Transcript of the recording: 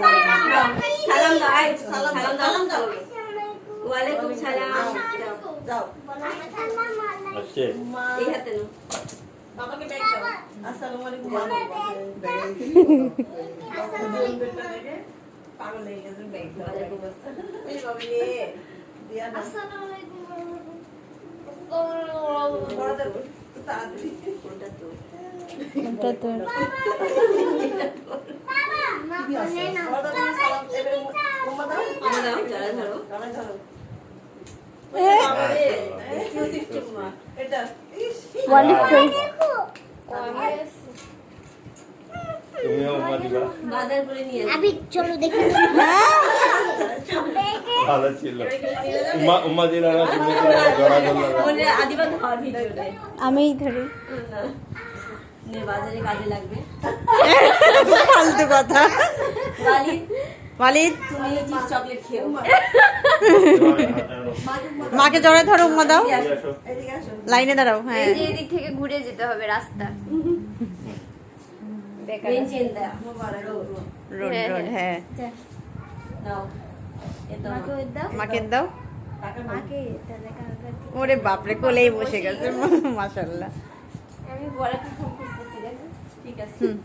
সালাম দাও, আয় সালাম দাও। ওয়ালাইকুম সালাম। যাও আচ্ছা এই হাতে নাও। বাবাকে ব্যাগ দাও। আসসালামু আলাইকুম বাবা। পাগল হয়ে গেছে ব্যাগ দাও। ওয়ালাইকুম আসসালাম। এই বাবা রে দিয়া না। আসসালামু আলাইকুম। বড়দের তাড়াতাড়ি কোনটা তো? এটা তো মা কি আছে? বড়দের সালাম এবারে মোমা দাও। আমার দাও, যারা ধরো। গানা ধরো। বাবা রে, এক্সক্লুসিভ চুম্মা। এটা ইস ওয়ালিদ কই তুমিও উম্মা দিবা বাজার করে নিয়ে আসো। আবি চলো দেখি ভালো ছিল উম্মা দিলা না তুমি তো জড়া ধরলা না। বলে আদিবা ধর ভিডিওতে। আমিই ধরি না। নে বাজারে কাজে লাগবে। ফালতু কথা ওয়ালিদ, ওয়ালিদ তুমি এই চিজ চকলেট খেও। মাকে জড়ায় ধরো উম্মা দাও এদিকে আসো। এদিকে আসো। লাইনে দাঁড়াও হ্যাঁ এই যে এদিক থেকে ঘুরে যেতে হবে রাস্তা বেকার মেন চেন দাও। মোবারক রোড। রোড রোড হ্যাঁ নাও। এটা মাকে ওই দাও মাকে দাও টাকা নাও। মাকে তাহলে কাকা ওরে বাপরে কোলেই বসে গেছে মাশাআল্লাহ আমি বড় কি ফোন করতেছি দেখো। ঠিক আছে। হুম